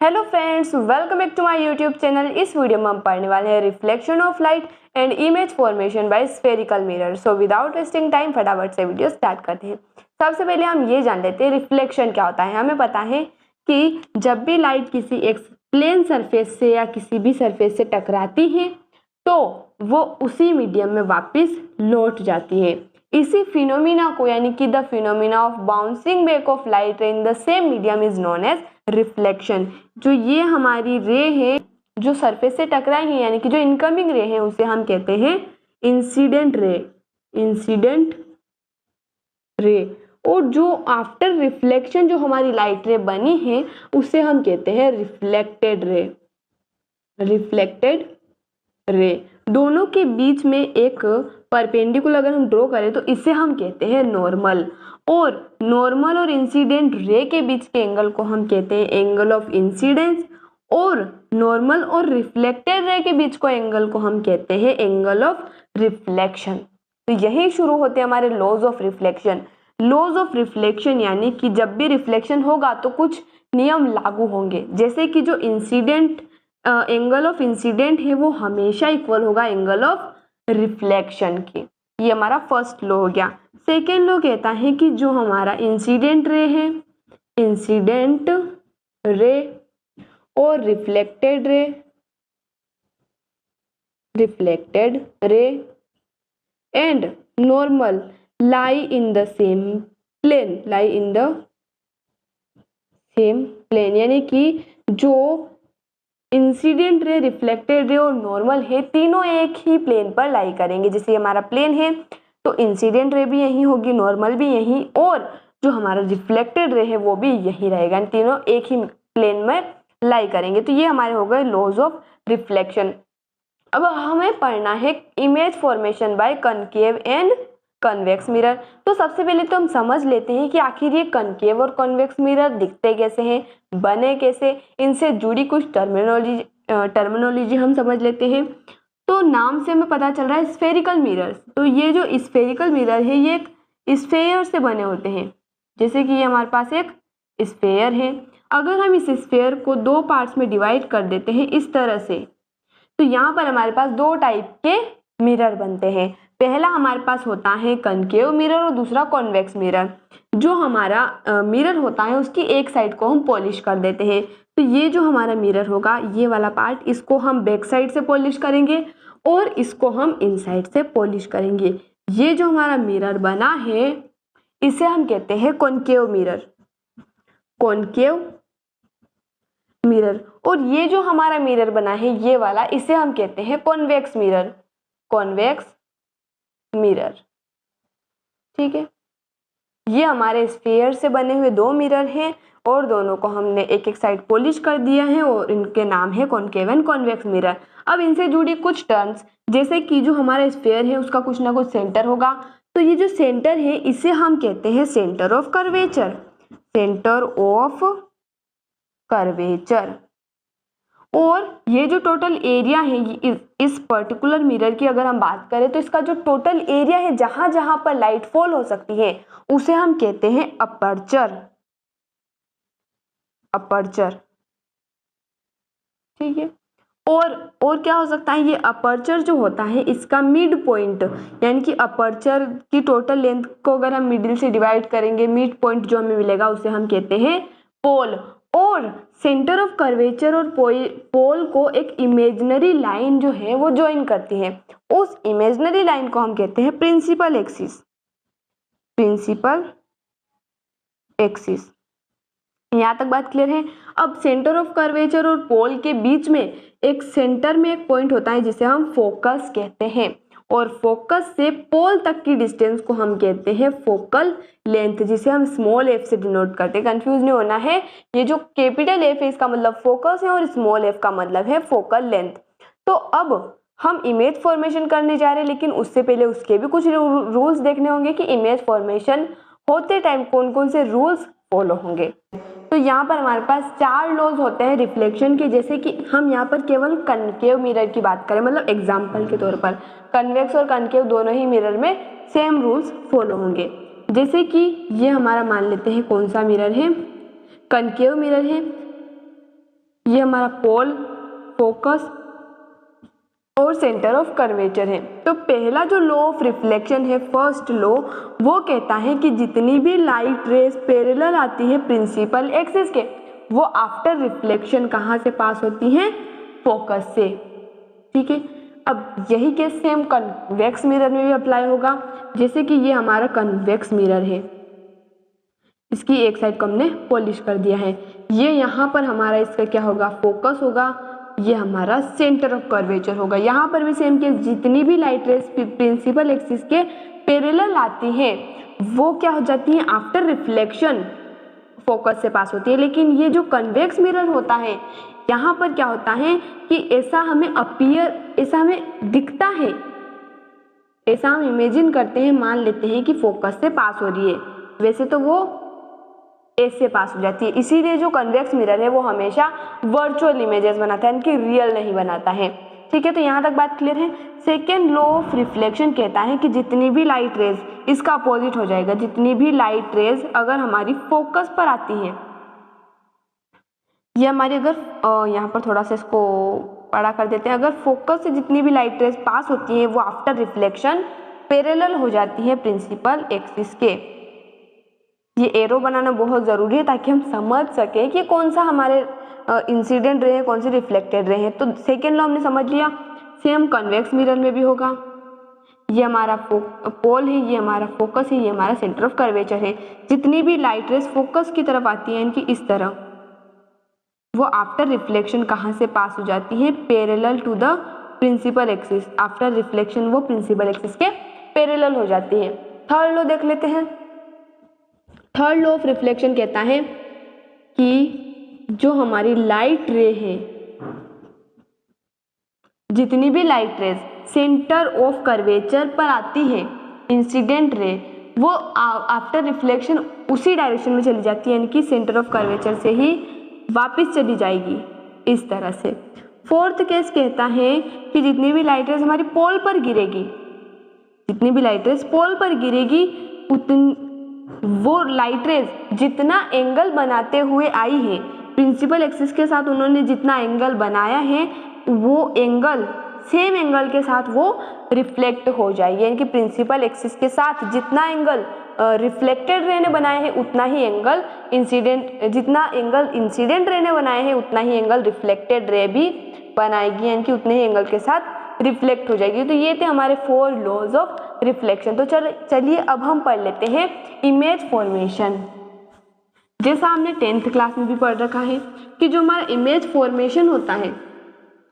Hello friends, welcome back to my YouTube channel. इस video में हम पढ़ने वाले हैं reflection of light and image formation by spherical mirror. So without wasting time फटाफट से वीडियो स्टार्ट करते हैं। सबसे पहले हम ये जान लेते हैं रिफ्लेक्शन क्या होता है। हमें पता है कि जब भी लाइट किसी एक प्लेन सरफेस से या किसी भी सरफेस से टकराती है तो वो उसी मीडियम में वापस लौट जाती है। इसी फिनोमिना को यानी कि the phenomena of bouncing back of light in the same medium is known as reflection. जो ये हमारी रे है जो सरफेस से टकराई है यानी कि जो इनकमिंग रे है उसे हम कहते हैं इंसिडेंट रे। इंसिडेंट रे और जो आफ्टर रिफ्लेक्शन जो हमारी लाइट रे बनी है उसे हम कहते हैं रिफ्लेक्टेड रे। रिफ्लेक्टेड रे दोनों के बीच में एक परपेंडिकुलर अगर हम ड्रॉ करें तो इसे हम कहते हैं नॉर्मल। और नॉर्मल और इंसिडेंट रे के बीच के एंगल को हम कहते हैं एंगल ऑफ इंसिडेंस। और नॉर्मल और रिफ्लेक्टेड रे के बीच को एंगल को हम कहते हैं एंगल ऑफ रिफ्लेक्शन। तो यही शुरू होते हैं हमारे laws of reflection. Laws of reflection यानी कि जब भी रिफ्लेक्शन होगा तो कुछ नियम लागू होंगे, जैसे कि जो इंसिडेंट एंगल ऑफ इंसिडेंट है वो हमेशा इक्वल होगा एंगल ऑफ रिफ्लेक्शन के। ये हमारा फर्स्ट लॉ हो गया। सेकेंड लॉ कहता है कि जो हमारा इंसिडेंट रे है, इंसिडेंट रे और reflected ray and normal lie in the same plane, lie in the same plane यानी कि जो इंसिडेंट रे, रिफ्लेक्टेड रे और नॉर्मल है तीनों एक ही प्लेन पर लाई करेंगे। जैसे हमारा प्लेन है तो इंसिडेंट रे भी यही होगी, नॉर्मल भी यही और जो हमारा रिफ्लेक्टेड रे है वो भी यही रहेगा। तीनों एक ही प्लेन में लाई करेंगे। तो ये हमारे हो गए लॉज ऑफ रिफ्लेक्शन। अब हमें पढ़ना है image formation bye concave and convex mirror. तो सबसे पहले तो हम समझ लेते हैं कि आखिर ये कनकेव और कन्वेक्स मिरर दिखते कैसे हैं, बने कैसे, इनसे जुड़ी कुछ टर्मिनोलॉजी हम समझ लेते हैं। तो नाम से हमें पता चल रहा है स्फेरिकल मिरर्स। तो ये जो स्फेरिकल मिरर है ये एक स्फेयर से बने होते हैं। जैसे कि ये हमारे पास एक स्फेयर है, अगर हम इस स्फेयर को दो पार्ट्स में डिवाइड कर देते हैं इस तरह से तो यहाँ पर हमारे पास दो टाइप के मिरर बनते हैं। पहला हमारे पास होता है कनकेव मिरर और दूसरा कॉन्वेक्स मिरर। जो हमारा मिरर होता है उसकी एक साइड को हम पॉलिश कर देते हैं। तो ये जो हमारा मिरर होगा ये वाला पार्ट, इसको हम बैक साइड से पॉलिश करेंगे और इसको हम इन साइड से पॉलिश करेंगे। ये जो हमारा मिरर बना है इसे हम कहते हैं कॉनकेव मिरर, कॉनकेव मिरर। और ये जो हमारा मिरर बना है ये वाला इसे हम कहते हैं कॉन्वेक्स मिरर, कॉन्वेक्स मिरर। ठीक है, ये हमारे स्फीयर से बने हुए दो मिरर हैं और दोनों को हमने एक एक साइड पॉलिश कर दिया है और इनके नाम है कॉनकेव एंड कॉन्वेक्स मिरर। अब इनसे जुड़ी कुछ टर्म्स, जैसे कि जो हमारा स्फीयर है उसका कुछ ना कुछ सेंटर होगा। तो ये जो सेंटर है इसे हम कहते हैं centre of curvature, centre of curvature. और ये जो टोटल एरिया है इस पर्टिकुलर मिरर की अगर हम बात करें तो इसका जो टोटल एरिया है जहां जहां पर लाइट फॉल हो सकती है उसे हम कहते हैं अपर्चर, अपर्चर। ठीक है, और क्या हो सकता है, ये अपर्चर जो होता है इसका मिड पॉइंट यानी कि अपर्चर की टोटल लेंथ को अगर हम मिडिल से डिवाइड करेंगे मिड पॉइंट जो हमें मिलेगा उसे हम कहते हैं पोल। और सेंटर ऑफ कर्वेचर और पोल को एक इमेजिनरी लाइन जो है वो ज्वाइन करती है, उस इमेजिनरी लाइन को हम कहते हैं प्रिंसिपल एक्सिस, प्रिंसिपल एक्सिस। यहाँ तक बात क्लियर है। अब सेंटर ऑफ कर्वेचर और पोल के बीच में एक सेंटर में एक पॉइंट होता है जिसे हम फोकस कहते हैं और फोकस से पोल तक की डिस्टेंस को हम कहते हैं फोकल लेंथ, जिसे हम स्मॉल एफ से डिनोट करते हैं। कंफ्यूज नहीं होना है, ये जो कैपिटल एफ है इसका मतलब फोकस है और स्मॉल एफ का मतलब है फोकल लेंथ। तो अब हम इमेज फॉर्मेशन करने जा रहे हैं, लेकिन उससे पहले उसके भी कुछ रूल्स देखने होंगे कि इमेज फॉर्मेशन होते टाइम कौन कौन से रूल्स फॉलो होंगे। तो यहाँ पर हमारे पास चार लॉज होते हैं रिफ्लेक्शन के, जैसे कि हम यहाँ पर केवल कनकेव मिरर की बात करें, मतलब एग्जाम्पल के तौर पर कन्वेक्स और कनकेव दोनों ही मिरर में सेम रूल्स फॉलो होंगे। जैसे कि ये हमारा मान लेते हैं कौन सा मिरर है, कनकेव मिरर है। ये हमारा पोल, फोकस और सेंटर ऑफ कर्वेचर है। तो पहला जो लॉ ऑफ रिफ्लेक्शन है, फर्स्ट लॉ, वो कहता है कि जितनी भी लाइट रेज पैरेलल आती है प्रिंसिपल एक्सिस के, वो आफ्टर रिफ्लेक्शन कहाँ से पास होती हैं? फोकस से। ठीक है, अब यही केस सेम कन्वेक्स मिरर में भी अप्लाई होगा। जैसे कि ये हमारा कन्वेक्स मिरर है, इसकी एक साइड को हमने पॉलिश कर दिया है, ये यहाँ पर हमारा इसका क्या होगा? फोकस होगा, ये हमारा सेंटर ऑफ कर्वेचर होगा। यहाँ पर भी सेम केस, जितनी भी लाइट रेज प्रिंसिपल एक्सिस के पैरेलल आती हैं वो क्या हो जाती हैं? आफ्टर रिफ्लेक्शन फोकस से पास होती है। लेकिन ये जो कन्वेक्स मिरर होता है, यहाँ पर क्या होता है कि ऐसा हमें ऐसा हमें दिखता है, ऐसा हम इमेजिन करते हैं, मान लेते हैं कि फोकस से पास हो रही है, वैसे तो वो ऐसे पास हो जाती है। इसीलिए जो कन्वेक्स मिरर है वो हमेशा वर्चुअल इमेजेस बनाता है, इनकी रियल नहीं बनाता है। ठीक है, तो यहाँ तक बात क्लियर है। सेकेंड लॉ ऑफ रिफ्लेक्शन कहता है कि जितनी भी लाइट रेज, इसका अपोजिट हो जाएगा, जितनी भी लाइट रेज अगर हमारी फोकस पर आती हैं, ये हमारी अगर यहाँ पर थोड़ा सा इसको बड़ा कर देते हैं, अगर फोकस से जितनी भी लाइट रेज पास होती हैं वो आफ्टर रिफ्लेक्शन पैरेलल हो जाती है प्रिंसिपल एक्सिस के। ये एरो बनाना बहुत ज़रूरी है ताकि हम समझ सकें कि कौन सा हमारे इंसिडेंट रे है, कौन सी रिफ्लेक्टेड रे है। तो सेकेंड लॉ हमने समझ लिया, सेम कन्वेक्स मिरर में भी होगा। ये हमारा पोल है, ये हमारा फोकस है, ये हमारा सेंटर ऑफ कर्वेचर है। जितनी भी लाइट रेज फोकस की तरफ आती हैं, इनकी इस तरह, वो आफ्टर रिफ्लेक्शन कहाँ से पास हो जाती है? Parallel to the principal axis. After reflection वो प्रिंसिपल एक्सिस के पैरेलल हो जाती है। थर्ड लॉ देख लेते हैं। थर्ड लॉ ऑफ रिफ्लेक्शन कहता है कि जो हमारी लाइट रे है, जितनी भी light rays centre of curvature पर आती है, इंसिडेंट रे, वो आफ्टर रिफ्लेक्शन उसी डायरेक्शन में चली जाती है, यानी कि सेंटर ऑफ कर्वेचर से ही वापस चली जाएगी, इस तरह से। फोर्थ केस कहता है कि जितनी भी लाइट रेज हमारी पोल पर गिरेगी, जितनी भी लाइट रेज पोल पर गिरेगी, वो लाइट रेज जितना एंगल बनाते हुए आई है प्रिंसिपल एक्सिस के साथ, उन्होंने जितना एंगल बनाया है वो एंगल, सेम एंगल के साथ वो रिफ्लेक्ट हो जाएगी। यानी कि प्रिंसिपल एक्सिस के साथ जितना एंगल रिफ्लेक्टेड रे ने बनाया है उतना ही एंगल इंसिडेंट, जितना एंगल इंसिडेंट रे ने बनाया है उतना ही एंगल रिफ्लेक्टेड रे भी बनाएगी, यानी कि उतने ही एंगल के साथ रिफ्लेक्ट हो जाएगी। तो ये थे हमारे 4 लॉज ऑफ रिफ्लेक्शन। तो चलिए अब हम पढ़ लेते हैं इमेज फॉर्मेशन। जैसा हमने 10th क्लास में भी पढ़ रखा है कि जो हमारा इमेज फॉर्मेशन होता है,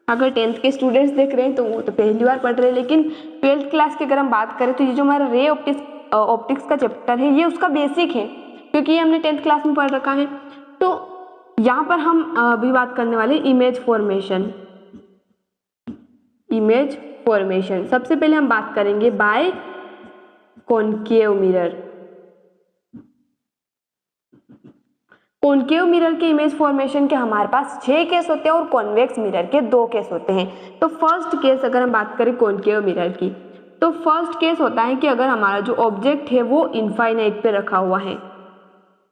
अगर 10th के स्टूडेंट्स देख रहे हैं तो वो तो पहली बार पढ़ रहे हैं, लेकिन 12th क्लास की अगर हम बात करें तो ये जो हमारा रे ऑप्टिक्स का चैप्टर है, ये उसका बेसिक है, क्योंकि ये हमने 10th क्लास में पढ़ रखा है। तो यहाँ पर हम अभी बात करने वाले इमेज फॉर्मेशन। इमेज फॉर्मेशन सबसे पहले हम बात करेंगे by concave mirror. Concave mirror के इमेज फॉर्मेशन के हमारे पास 6 केस होते हैं और कॉन्वेक्स मिरर के 2 केस होते हैं। तो फर्स्ट केस अगर हम बात करें कॉनकेव मिरर की, तो फर्स्ट केस होता है कि अगर हमारा जो ऑब्जेक्ट है वो इनफाइनाइट पे रखा हुआ है,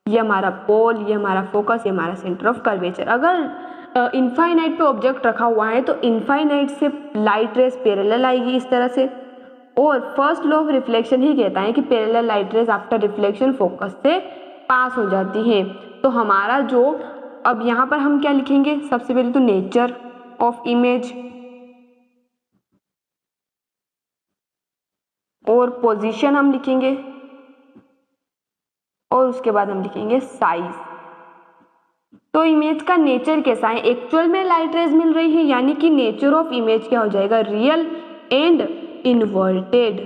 ये हमारा पोल, ये हमारा फोकस, ये हमारा सेंटर ऑफ कर्वेचर, अगर इनफाइनाइट पे ऑब्जेक्ट रखा हुआ है तो इनफाइनाइट से लाइट रेज पैरेलल आएगी इस तरह से। और फर्स्ट लॉ ऑफ रिफ्लेक्शन ही कहता है कि parallel light rays after reflection focus से पास हो जाती है। तो हमारा जो, अब यहाँ पर हम क्या लिखेंगे, सबसे पहले तो नेचर ऑफ इमेज और पोजीशन हम लिखेंगे, और उसके बाद हम लिखेंगे साइज। तो इमेज का नेचर कैसा है, एक्चुअल में लाइट रेज मिल रही है, यानी कि नेचर ऑफ इमेज क्या हो जाएगा, रियल एंड इन्वर्टेड।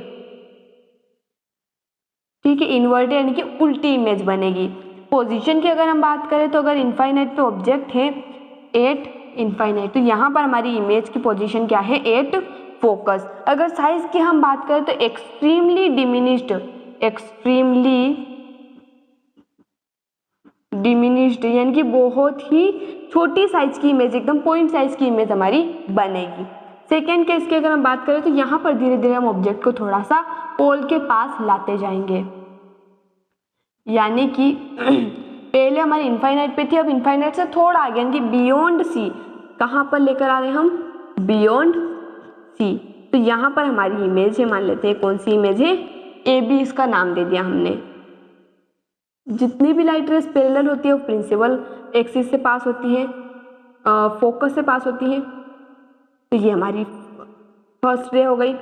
ठीक है, इन्वर्टेड यानी कि उल्टी इमेज बनेगी। पोजीशन की अगर हम बात करें तो अगर इनफाइनाइट पे ऑब्जेक्ट है एट इनफाइनाइट, तो यहाँ पर हमारी इमेज की पोजीशन क्या है, एट फोकस। अगर साइज की हम बात करें तो एक्सट्रीमली डिमिनिश्ड, यानी कि बहुत ही छोटी साइज की इमेज, एकदम पॉइंट साइज की इमेज हमारी बनेगी। सेकेंड केस की अगर हम बात करें तो यहाँ पर धीरे धीरे हम ऑब्जेक्ट को थोड़ा सा पोल के पास लाते जाएंगे, यानी कि पहले हमारी इनफाइनाइट पे थी, अब इनफाइनाइट से थोड़ा आगे यानी कि बियॉन्ड सी, कहाँ पर लेकर आ रहे हैं हम, बियॉन्ड सी। तो यहाँ पर हमारी इमेज है, मान लेते हैं कौन सी इमेज है, ए बी इसका नाम दे दिया हमने। जितनी भी लाइट रेस पैरेलल होती है वो प्रिंसिपल एक्सिस से पास होती है, फोकस से पास होती है। तो ये हमारी फर्स्ट रे हो गई।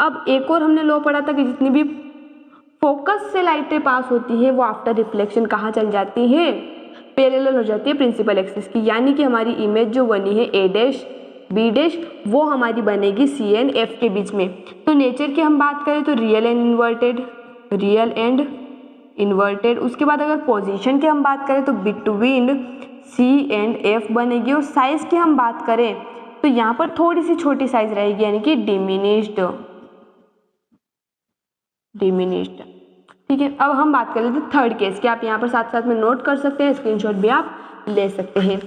अब एक और हमने लॉ पढ़ा था कि जितनी भी फोकस से लाइटें पास होती है वो आफ्टर रिफ्लेक्शन कहाँ चल जाती है, पैरेलल हो जाती है प्रिंसिपल एक्सिस की। यानी कि हमारी इमेज जो बनी है ए डैश बी डैश वो हमारी बनेगी सी एंड एफ के बीच में। तो नेचर की हम बात करें तो real and inverted, real and inverted. उसके बाद अगर पोजीशन की हम बात करें तो बिटवीन सी एंड एफ बनेगी। और साइज की हम बात करें तो यहाँ पर थोड़ी सी छोटी साइज रहेगी यानी कि डिमिनिश्ड, डिमिनिश्ड। ठीक है, अब हम बात कर लेते हैं थर्ड केस की। आप यहाँ पर साथ साथ में नोट कर सकते हैं, स्क्रीनशॉट भी आप ले सकते हैं।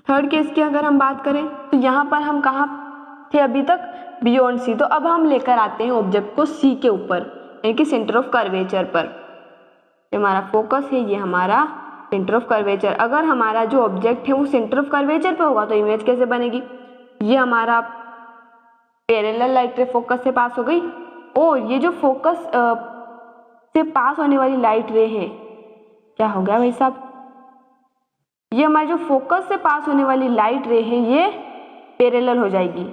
थर्ड केस की अगर हम बात करें तो यहाँ पर हम कहाँ थे अभी तक, बियॉन्ड सी। तो अब हम लेकर आते हैं ऑब्जेक्ट को सी के ऊपर यानी कि सेंटर ऑफ कर्वेचर पर। ये हमारा फोकस है, ये हमारा सेंटर ऑफ कर्वेचर। अगर हमारा जो ऑब्जेक्ट है वो सेंटर ऑफ कर्वेचर पे होगा तो इमेज कैसे बनेगी, ये हमारा पैरेलल लाइट रे फोकस से पास हो गई, और ये जो फोकस से पास होने वाली लाइट रे है, क्या हो गया भाई साहब, ये हमारी जो फोकस से पास होने वाली लाइट रे है ये पैरेलल हो जाएगी।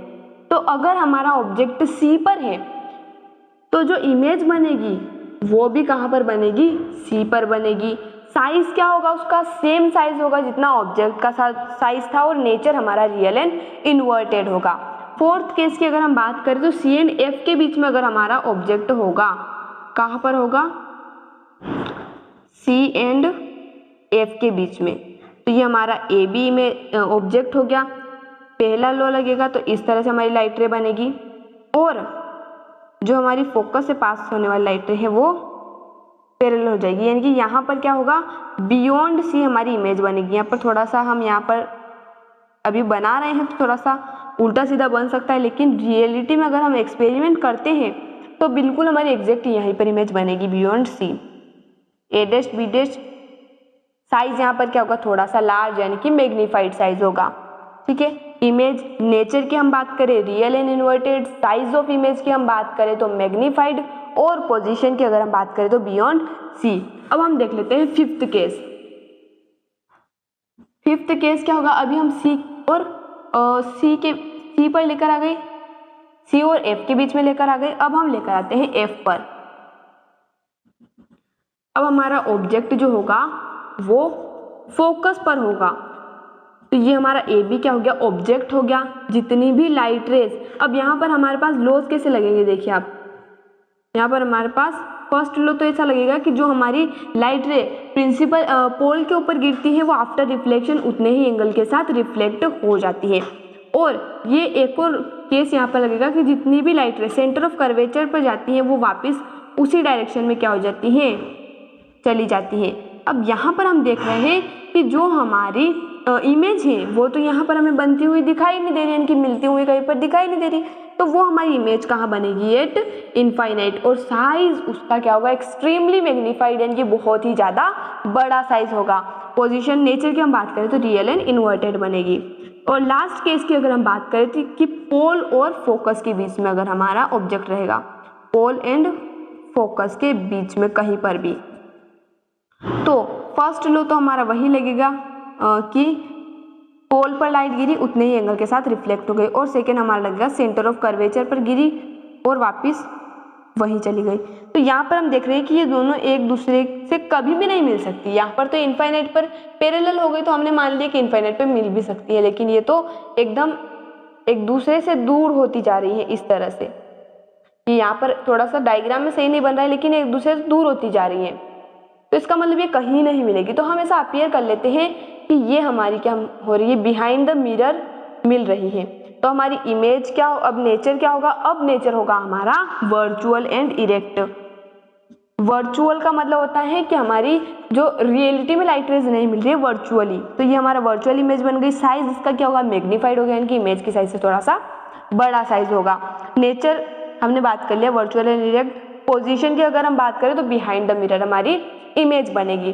तो अगर हमारा ऑब्जेक्ट सी पर है तो जो इमेज बनेगी वो भी कहाँ पर बनेगी, सी पर बनेगी। साइज क्या होगा उसका, सेम साइज होगा जितना ऑब्जेक्ट का साइज था, और नेचर हमारा रियल एंड इन्वर्टेड होगा। फोर्थ केस की अगर हम बात करें तो सी एंड एफ के बीच में अगर हमारा ऑब्जेक्ट होगा, कहाँ पर होगा, सी एंड एफ के बीच में, तो ये हमारा ए बी में ऑब्जेक्ट हो गया। पहला लॉ लगेगा तो इस तरह से हमारी लाइट रे बनेगी, और जो हमारी फोकस से पास होने वाली लाइट रे है वो पैरेलल हो जाएगी। यानी कि यहाँ पर क्या होगा, बियॉन्ड सी हमारी इमेज बनेगी। यहाँ पर थोड़ा सा हम यहाँ पर अभी बना रहे हैं तो थोड़ा सा उल्टा सीधा बन सकता है, लेकिन रियलिटी में अगर हम एक्सपेरिमेंट करते हैं तो बिल्कुल हमारी एग्जैक्ट यहीं पर इमेज बनेगी, बियॉन्ड सी। ए डैश बी डैश, साइज यहाँ पर क्या होगा, थोड़ा सा लार्ज यानी कि मैग्नीफाइड साइज होगा। ठीक है, इमेज नेचर की हम बात करें real and inverted, size of image की हम बात करें तो मैग्नीफाइड, और पोजीशन की अगर हम बात करें तो बियॉन्ड सी। अब हम देख लेते हैं फिफ्थ केस। फिफ्थ केस क्या होगा, अभी हम सी और सी पर लेकर आ गए, सी और एफ के बीच में लेकर आ गए। अब हम लेकर आते हैं एफ पर। अब हमारा ऑब्जेक्ट जो होगा वो फोकस पर होगा, तो ये हमारा ए बी क्या हो गया, ऑब्जेक्ट हो गया। जितनी भी लाइट रेज, अब यहाँ पर हमारे पास लॉज कैसे लगेंगे, देखिए आप, यहाँ पर हमारे पास फर्स्ट लॉ तो ऐसा लगेगा कि जो हमारी लाइट रे प्रिंसिपल पोल के ऊपर गिरती है वो आफ्टर रिफ्लेक्शन उतने ही एंगल के साथ रिफ्लेक्ट हो जाती है। और ये एक और केस यहाँ पर लगेगा कि जितनी भी लाइट रे सेंटर ऑफ कर्वेचर पर जाती है वो वापस उसी डायरेक्शन में क्या हो जाती है, चली जाती है। अब यहाँ पर हम देख रहे हैं कि जो हमारी इमेज है वो तो यहाँ पर हमें बनती हुई दिखाई नहीं दे रही, यानी कि मिलती हुई कहीं पर दिखाई नहीं दे रही, तो वो हमारी इमेज कहाँ बनेगी, एट इनफाइनाइट। और साइज उसका क्या होगा, एक्सट्रीमली मैग्नीफाइड, यानी कि बहुत ही ज़्यादा बड़ा साइज होगा। पोजीशन नेचर की हम बात करें तो रियल एंड इन्वर्टेड बनेगी। और लास्ट केस की अगर हम बात करें तो कि पोल और फोकस के बीच में अगर हमारा ऑब्जेक्ट रहेगा, पोल एंड फोकस के बीच में कहीं पर भी, तो फर्स्ट लॉ तो हमारा वही लगेगा कि पोल पर लाइट गिरी उतने ही एंगल के साथ रिफ्लेक्ट हो गई, और सेकेंड हमारा लगेगा सेंटर ऑफ कर्वेचर पर गिरी और वापस वहीं चली गई। तो यहाँ पर हम देख रहे हैं कि ये दोनों एक दूसरे से कभी भी नहीं मिल सकती। यहाँ पर तो इनफाइनाइट पर पैरेलल हो गई तो हमने मान लिया कि इनफाइनाइट पर मिल भी सकती है, लेकिन ये तो एकदम एक दूसरे से दूर होती जा रही है इस तरह से कि यहाँ पर थोड़ा सा डायग्राम में सही नहीं बन रहा है, लेकिन एक दूसरे से दूर होती जा रही है, तो इसका मतलब ये कहीं नहीं मिलेगी। तो हम ऐसा अपीयर कर लेते हैं कि ये हमारी क्या हो रही है, बिहाइंड द मिरर मिल रही है। तो हमारी इमेज क्या हो, अब नेचर क्या होगा, अब नेचर होगा हमारा वर्चुअल एंड इरेक्ट। वर्चुअल का मतलब होता है कि हमारी जो रियलिटी में लाइट रेज नहीं मिल रही है वर्चुअली, तो ये हमारा वर्चुअल इमेज बन गई। साइज इसका क्या होगा, मैग्नीफाइड हो गया, यानी कि इमेज की साइज से थोड़ा सा बड़ा साइज होगा। नेचर हमने बात कर लिया, वर्चुअल एंड इरेक्ट। पोजीशन की अगर हम बात करें तो बिहाइंड द मिरर हमारी इमेज बनेगी।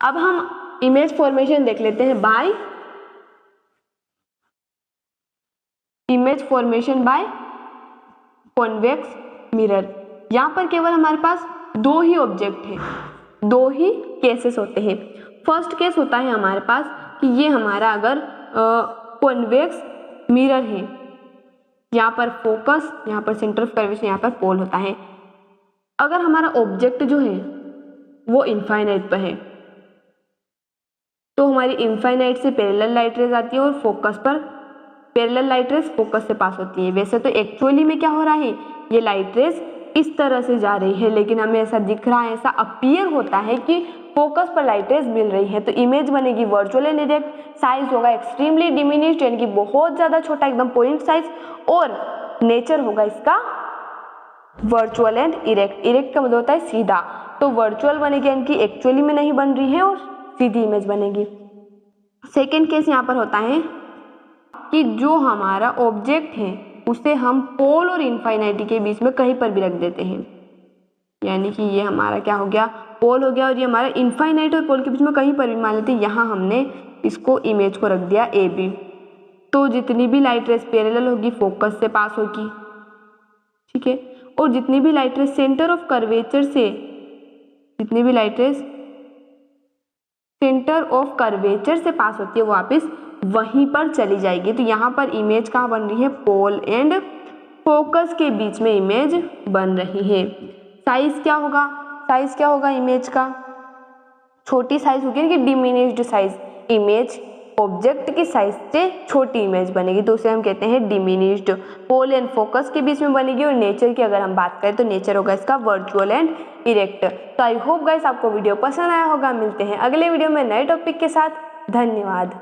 अब हम इमेज फॉर्मेशन देख लेते हैं by image formation by convex mirror. यहाँ पर केवल हमारे पास दो ही ऑब्जेक्ट हैं, दो ही केसेस होते हैं। फर्स्ट केस होता है हमारे पास कि ये हमारा अगर कॉन्वेक्स मिरर है, यहाँ पर फोकस, यहाँ पर सेंटर ऑफ कर्वेचर, यहाँ पर पोल होता है। अगर हमारा ऑब्जेक्ट जो है वो इनफाइनाइट पर है तो हमारी इनफाइनाइट से पैरेलल लाइट रेज आती है और फोकस पर पैरेलल लाइट रेज फोकस से पास होती है। वैसे तो एक्चुअली में क्या हो रहा है, ये लाइट रेज इस तरह से जा रही है, लेकिन हमें ऐसा दिख रहा है, ऐसा अपीयर होता है कि फोकस पर लाइट रेज मिल रही है। तो इमेज बनेगी वर्चुअल एंड इरेक्ट, साइज होगा एक्सट्रीमली डिमिनिश्ड यानी कि बहुत ज़्यादा छोटा, एकदम पॉइंट साइज, और नेचर होगा इसका वर्चुअल एंड इरेक्ट। इरेक्ट का मतलब होता है सीधा, तो वर्चुअल बनेगी यानी कि एक्चुअली में नहीं बन रही है और सीधी इमेज बनेगी। सेकेंड केस यहाँ पर होता है कि जो हमारा ऑब्जेक्ट है उसे हम पोल और इनफाइनाइटी के बीच में कहीं पर भी रख देते हैं, यानी कि ये हमारा क्या हो गया, पोल हो गया, और ये हमारा इनफाइनाइट और पोल के बीच में कहीं पर भी मान लेते हैं, यहाँ हमने इसको इमेज को रख दिया ए बी। तो जितनी भी लाइट रेज पैरेलल होगी फोकस से पास होगी, ठीक है, और जितनी भी light rays centre of curvature से, जितनी भी light rays centre of curvature से पास होती है वो वापस वहीं पर चली जाएगी। तो यहाँ पर इमेज कहाँ बन रही है, पोल एंड फोकस के बीच में इमेज बन रही है। साइज क्या होगा, साइज क्या होगा इमेज का, छोटी साइज होगी कि डिमिनिश्ड साइज, इमेज ऑब्जेक्ट की साइज से छोटी इमेज बनेगी तो उसे हम कहते हैं डिमिनिश्ड। पोल एंड फोकस के बीच में बनेगी, और नेचर की अगर हम बात करें तो नेचर होगा इसका वर्चुअल एंड इरेक्ट। तो आई होप गाइस आपको वीडियो पसंद आया होगा। मिलते हैं अगले वीडियो में नए टॉपिक के साथ। धन्यवाद।